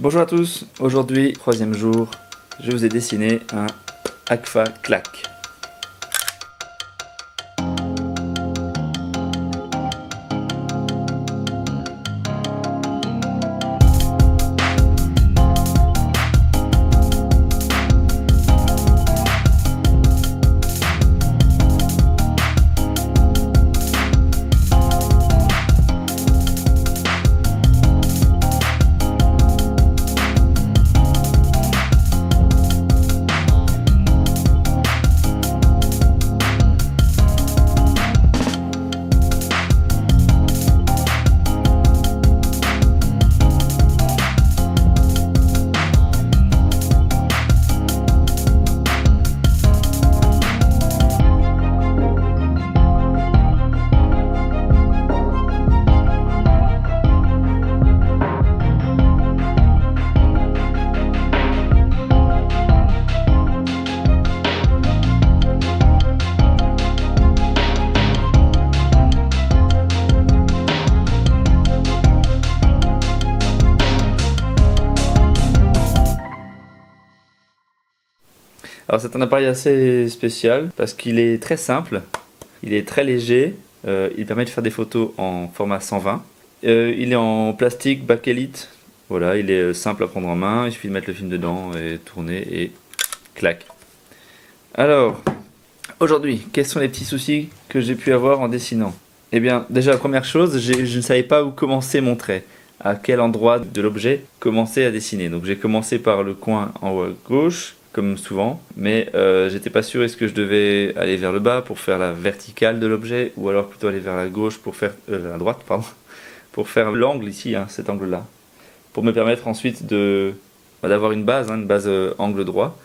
Bonjour à tous, aujourd'hui, troisième jour, je vous ai dessiné un Agfa Clack. Alors c'est un appareil assez spécial parce qu'il est très simple, il est très léger, il permet de faire des photos en format 120. Il est en plastique bakélite, voilà, il est simple à prendre en main, il suffit de mettre le film dedans et tourner et clac. Alors, aujourd'hui, quels sont les petits soucis que j'ai pu avoir en dessinant? Eh bien, déjà la première chose, je ne savais pas où commencer mon trait, à quel endroit de l'objet commencer à dessiner. Donc j'ai commencé par le coin en haut à gauche, comme souvent, mais j'étais pas sûr est-ce que je devais aller vers le bas pour faire la verticale de l'objet, ou alors plutôt aller vers la gauche pour faire la droite, pardon, pour faire l'angle ici, hein, cet angle-là, pour me permettre ensuite d'avoir une base angle droit.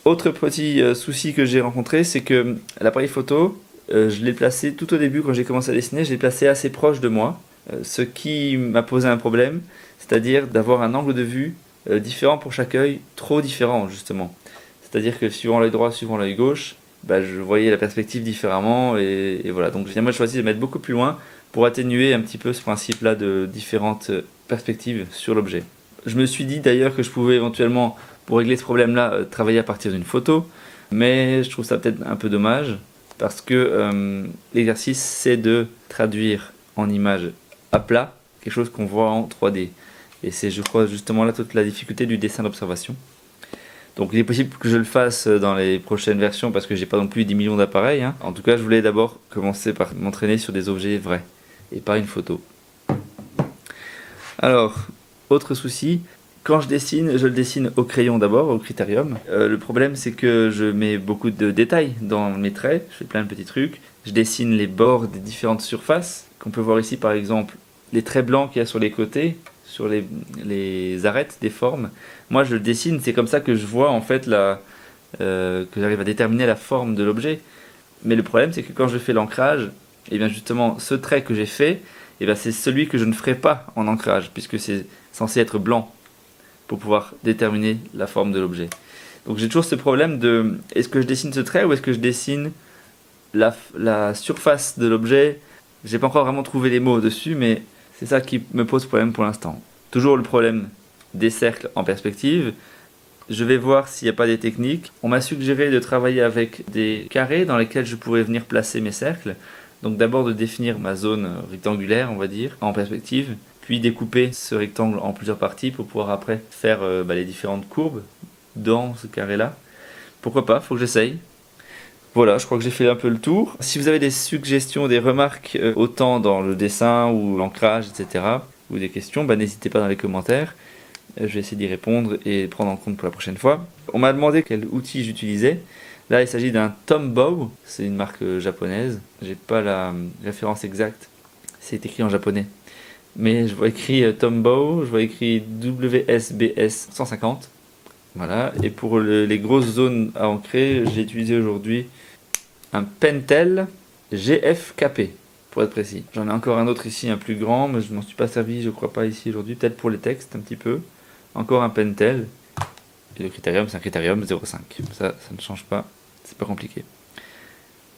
Autre petit souci que j'ai rencontré, c'est que l'appareil photo, je l'ai placé tout au début quand j'ai commencé à dessiner, je l'ai placé assez proche de moi, ce qui m'a posé un problème, c'est-à-dire d'avoir un angle de vue différent pour chaque œil, trop différent justement. C'est-à-dire que suivant l'œil droit, suivant l'œil gauche, je voyais la perspective différemment et voilà. Donc finalement j'ai choisi de mettre beaucoup plus loin pour atténuer un petit peu ce principe-là de différentes perspectives sur l'objet. Je me suis dit d'ailleurs que je pouvais éventuellement, pour régler ce problème-là, travailler à partir d'une photo, mais je trouve ça peut-être un peu dommage parce que l'exercice c'est de traduire en image à plat quelque chose qu'on voit en 3D. Et c'est, je crois, justement là toute la difficulté du dessin d'observation. Donc il est possible que je le fasse dans les prochaines versions parce que j'ai pas non plus 10 millions d'appareils. Hein. En tout cas, je voulais d'abord commencer par m'entraîner sur des objets vrais et pas une photo. Alors, autre souci, quand je le dessine au crayon d'abord, au Criterium. Le problème c'est que je mets beaucoup de détails dans mes traits, je fais plein de petits trucs. Je dessine les bords des différentes surfaces, qu'on peut voir ici par exemple les traits blancs qu'il y a sur les côtés, sur les arêtes des formes. Moi je le dessine, c'est comme ça que je vois en fait que j'arrive à déterminer la forme de l'objet. Mais le problème c'est que quand je fais l'ancrage, et bien justement ce trait que j'ai fait, et bien c'est celui que je ne ferai pas en ancrage, puisque c'est censé être blanc pour pouvoir déterminer la forme de l'objet. Donc j'ai toujours ce problème de est-ce que je dessine ce trait ou est-ce que je dessine la surface de l'objet. J'ai pas encore vraiment trouvé les mots dessus, mais c'est ça qui me pose problème pour l'instant. Toujours le problème des cercles en perspective. Je vais voir s'il n'y a pas des techniques. On m'a suggéré de travailler avec des carrés dans lesquels je pourrais venir placer mes cercles. Donc d'abord de définir ma zone rectangulaire, on va dire, en perspective, puis découper ce rectangle en plusieurs parties pour pouvoir après faire les différentes courbes dans ce carré-là. Pourquoi pas, faut que j'essaye. Voilà, je crois que j'ai fait un peu le tour. Si vous avez des suggestions, des remarques, autant dans le dessin ou l'ancrage, etc., ou des questions, n'hésitez pas dans les commentaires. Je vais essayer d'y répondre et prendre en compte pour la prochaine fois. On m'a demandé quel outil j'utilisais. Là, il s'agit d'un Tombow, c'est une marque japonaise. J'ai pas la référence exacte, c'est écrit en japonais. Mais je vois écrit Tombow, je vois écrit WSBS 150. Voilà, et pour les grosses zones à ancrer, j'ai utilisé aujourd'hui un Pentel GFKP, pour être précis. J'en ai encore un autre ici, un plus grand, mais je m'en suis pas servi, je crois pas ici aujourd'hui, peut-être pour les textes un petit peu. Encore un Pentel, et le Criterium, c'est un Criterium 0.5. Ça ne change pas, c'est pas compliqué.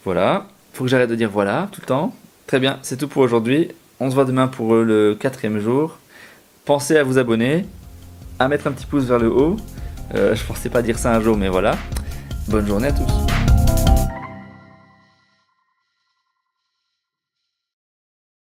Voilà, faut que j'arrête de dire voilà tout le temps. Très bien, c'est tout pour aujourd'hui. On se voit demain pour le 4e jour. Pensez à vous abonner. à mettre un petit pouce vers le haut. Je pensais pas dire ça un jour, mais voilà. Bonne journée à tous.